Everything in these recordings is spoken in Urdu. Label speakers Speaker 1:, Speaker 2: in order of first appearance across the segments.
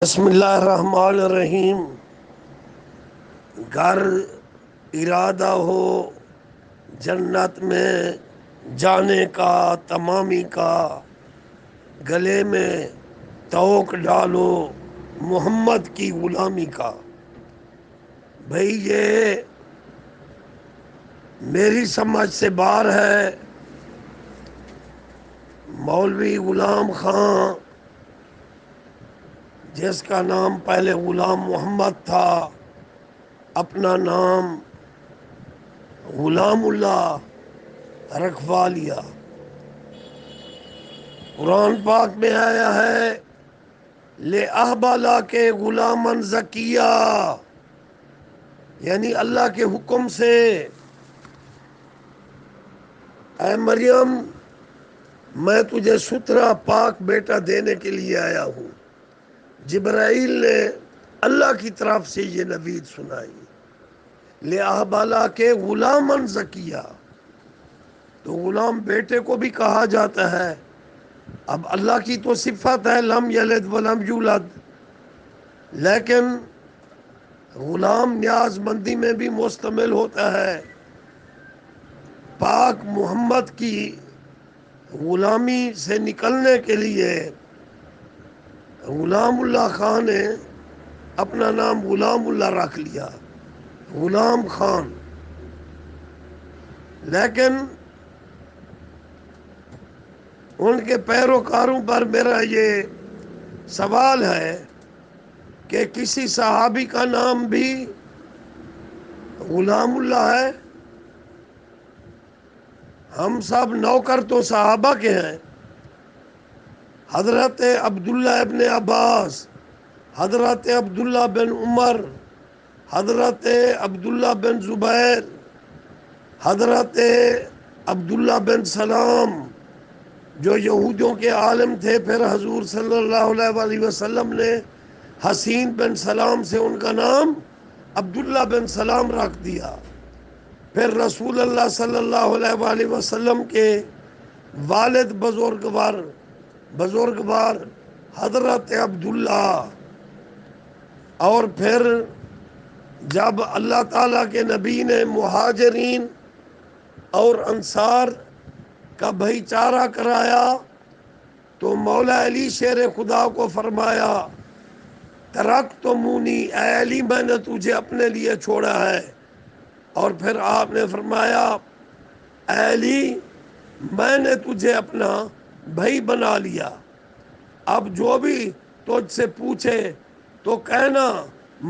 Speaker 1: بسم اللہ الرحمن الرحیم۔ گر ارادہ ہو جنت میں جانے کا تمامی کا، گلے میں توق ڈالو محمد کی غلامی کا۔ بھئی یہ میری سمجھ سے باہر ہے۔ مولوی غلام خان، جس کا نام پہلے غلام محمد تھا، اپنا نام غلام اللہ رکھوا لیا۔ قرآن پاک میں آیا ہے لے احبالا کے غلامن زکیہ، یعنی اللہ کے حکم سے اے مریم میں تجھے ستھرا پاک بیٹا دینے کے لیے آیا ہوں۔ جبرائیل نے اللہ کی طرف سے یہ نوید سنائی، لے احبالا کے غلامن زکیہ۔ تو غلام بیٹے کو بھی کہا جاتا ہے۔ اب اللہ کی تو صفت ہے لم یلد ولم یولد، لیکن غلام نیاز مندی میں بھی مشتمل ہوتا ہے۔ پاک محمد کی غلامی سے نکلنے کے لیے غلام اللہ خان نے اپنا نام غلام اللہ رکھ لیا، غلام خان۔ لیکن ان کے پیروکاروں پر میرا یہ سوال ہے کہ کسی صحابی کا نام بھی غلام اللہ ہے؟ ہم سب نوکر تو صحابہ کے ہیں۔ حضرت عبداللہ ابن عباس، حضرت عبداللہ بن عمر، حضرت عبداللہ بن زبیر، حضرت عبداللہ بن سلام جو یہودیوں کے عالم تھے، پھر حضور صلی اللہ علیہ وآلہ وسلم نے حسین بن سلام سے ان کا نام عبداللہ بن سلام رکھ دیا۔ پھر رسول اللہ صلی اللہ علیہ وآلہ وسلم کے والد بزرگوار حضرت عبداللہ، اور پھر جب اللہ تعالیٰ کے نبی نے مہاجرین اور انصار کا بھائی چارہ کرایا تو مولا علی شیر خدا کو فرمایا ترکتمونی، اے علی میں نے تجھے اپنے لیے چھوڑا ہے۔ اور پھر آپ نے فرمایا اے علی میں نے تجھے اپنا بھائی بنا لیا، اب جو بھی تجھ سے پوچھے تو کہنا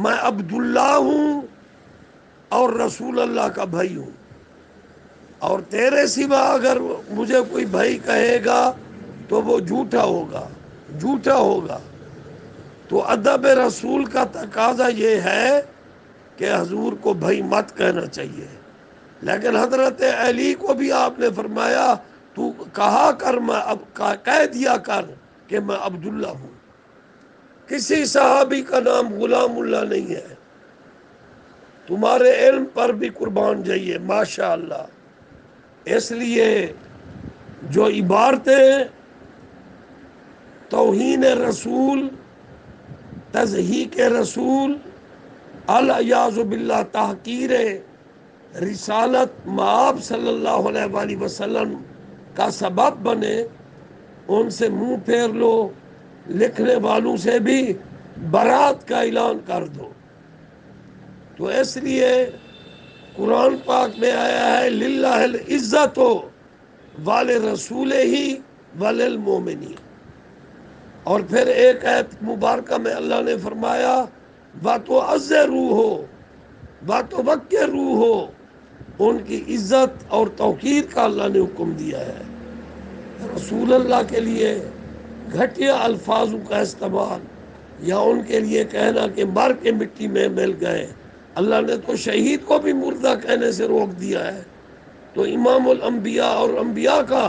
Speaker 1: میں عبداللہ ہوں اور رسول اللہ کا بھائی ہوں، اور تیرے سوا اگر مجھے کوئی بھائی کہے گا تو وہ جھوٹا ہوگا۔ تو ادب رسول کا تقاضا یہ ہے کہ حضور کو بھائی مت کہنا چاہیے، لیکن حضرت علی کو بھی آپ نے فرمایا تو کہا کر، کہہ دیا کر کہ میں عبداللہ ہوں۔ کسی صحابی کا نام غلام اللہ نہیں ہے۔ تمہارے علم پر بھی قربان جائیے، ماشاءاللہ۔ اس لیے جو عبارتیں توہین رسول، تضحیک رسول، الیاذ باللہ تحقیر رسالت مآب صلی اللہ علیہ وآلہ وسلم کا سبب بنے، ان سے منہ پھیر لو، لکھنے والوں سے بھی برات کا اعلان کر دو۔ تو اس لیے قرآن پاک میں آیا ہے للہ العزت ولرسولہ وللمؤمنین، اور پھر ایک آیت مبارکہ میں اللہ نے فرمایا وَتُعَزِّرُوهُ وَتُوَقِّرُوهُ، ان کی عزت اور توقیر کا اللہ نے حکم دیا ہے۔ رسول اللہ کے لیے گھٹیا الفاظوں کا استعمال یا ان کے لیے کہنا کہ مر کے مٹی میں مل گئے، اللہ نے تو شہید کو بھی مردہ کہنے سے روک دیا ہے۔ تو امام الانبیاء اور انبیاء کا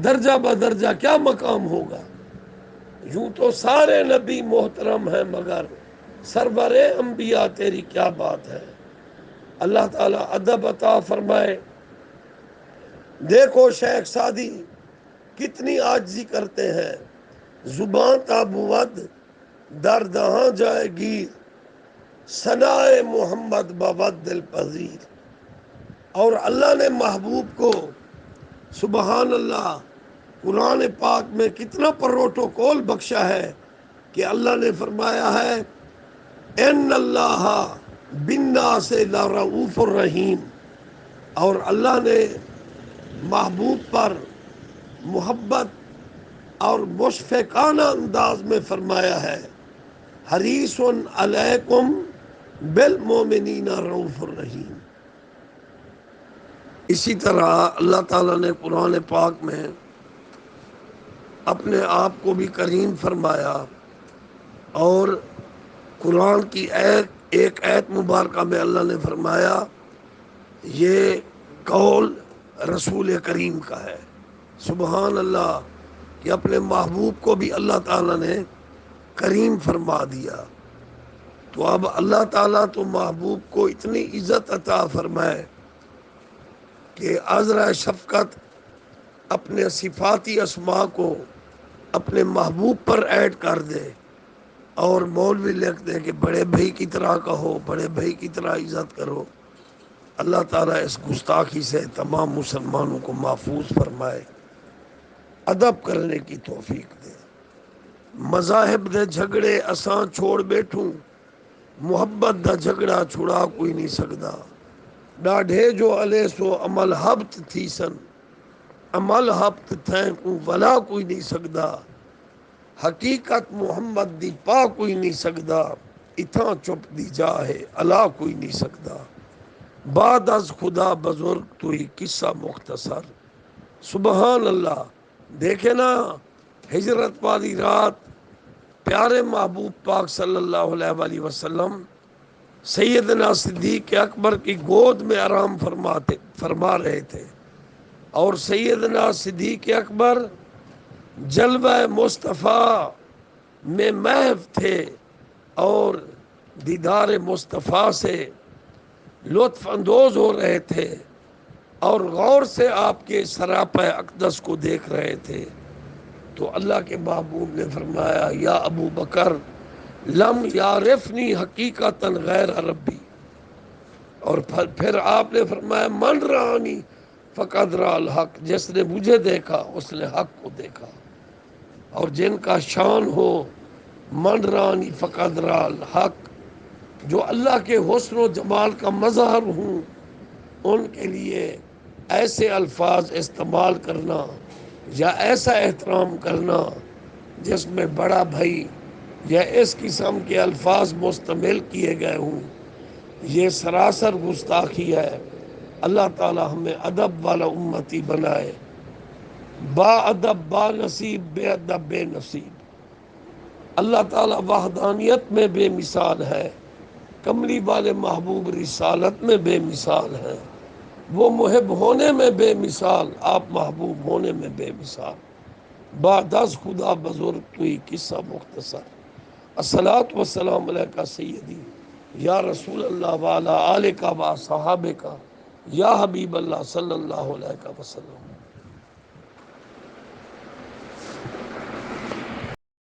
Speaker 1: درجہ بدرجہ کیا مقام ہوگا؟ یوں تو سارے نبی محترم ہیں، مگر سرور انبیاء تیری کیا بات ہے۔ اللہ تعالیٰ ادب عطا فرمائے۔ دیکھو شیخ سعدی کتنی عاجزی کرتے ہیں، زبان تا بود دردہاں جائے گی ثنائے محمد بابد دل پذیر۔ اور اللہ نے محبوب کو سبحان اللہ قرآن پاک میں کتنا پروٹوکول بخشا ہے کہ اللہ نے فرمایا ہے ان اللہ بالناس لرؤوف الرحیم، اور اللہ نے محبوب پر محبت اور مشفقانہ انداز میں فرمایا ہے حریص علیکم بالمؤمنین رؤوف الرحیم۔ اسی طرح اللہ تعالیٰ نے قرآن پاک میں اپنے آپ کو بھی کریم فرمایا، اور قرآن کی ایک آیت مبارکہ میں اللہ نے فرمایا یہ قول رسول کریم کا ہے۔ سبحان اللہ کہ اپنے محبوب کو بھی اللہ تعالیٰ نے کریم فرما دیا۔ تو اب اللہ تعالیٰ تو محبوب کو اتنی عزت عطا فرمائے کہ عذرا شفقت اپنے صفاتی اسماء کو اپنے محبوب پر ایڈ کر دے، اور مولوی لکھ دے کہ بڑے بھائی کی طرح کہو، بڑے بھائی کی طرح عزت کرو۔ اللہ تعالیٰ اس گستاخی سے تمام مسلمانوں کو محفوظ فرمائے، ادب کرنے کی توفیق دے۔ مذاہب دے جھگڑے اساں چھوڑ بیٹھوں، محبت دا جھگڑا چھڑا کوئی نہیں سکدا۔ ڈاڈھے جو علیہ سو عمل ہبت تھی سن، عمل ہبت تھیں کو ولا کوئی نہیں سکدا۔ حقیقت محمد دی پا کوئی نہیں سکدا، اتھاں چپ دی جا ہے اللہ کوئی نہیں سکدا۔ بعد از خدا بزرگ توئی قصہ مختصر۔ سبحان اللہ، دیکھے نا ہجرت والی رات پیارے محبوب پاک صلی اللہ علیہ وآلہ وسلم سیدنا صدیق اکبر کی گود میں آرام فرما رہے تھے، اور سیدنا صدیق اکبر جلوہ مصطفیٰ میں محو تھے، اور دیدار مصطفیٰ سے لطف اندوز ہو رہے تھے، اور غور سے آپ کے سراپہ اقدس کو دیکھ رہے تھے۔ تو اللہ کے محبوب نے فرمایا یا ابو بکر لم یعرفنی حقیقتا غیر ربی، اور پھر آپ نے فرمایا من رانی فقد را الحق، جس نے مجھے دیکھا اس نے حق کو دیکھا۔ اور جن کا شان ہو من رانی فقد را الحق، جو اللہ کے حسن و جمال کا مظہر ہوں، ان کے لیے ایسے الفاظ استعمال کرنا یا ایسا احترام کرنا جس میں بڑا بھائی یا اس قسم کے الفاظ مستعمل کیے گئے ہوں، یہ سراسر گستاخی ہے۔ اللہ تعالی ہمیں ادب والا امتی بنائے، با ادب با نصیب، بے ادب بے نصیب۔ اللہ تعالی وحدانیت میں بے مثال ہے، کملی والے محبوب رسالت میں بے مثال ہے، وہ محب ہونے میں بے مثال، آپ محبوب ہونے میں بے مثال۔ بعد از خدا بزرگ توئی قصہ مختصر۔ الصلاۃ والسلام علیکہ سیدی یا رسول اللہ وعلی آلکہ و صحابہ یا حبیب اللہ صلی اللہ علیہ وسلم۔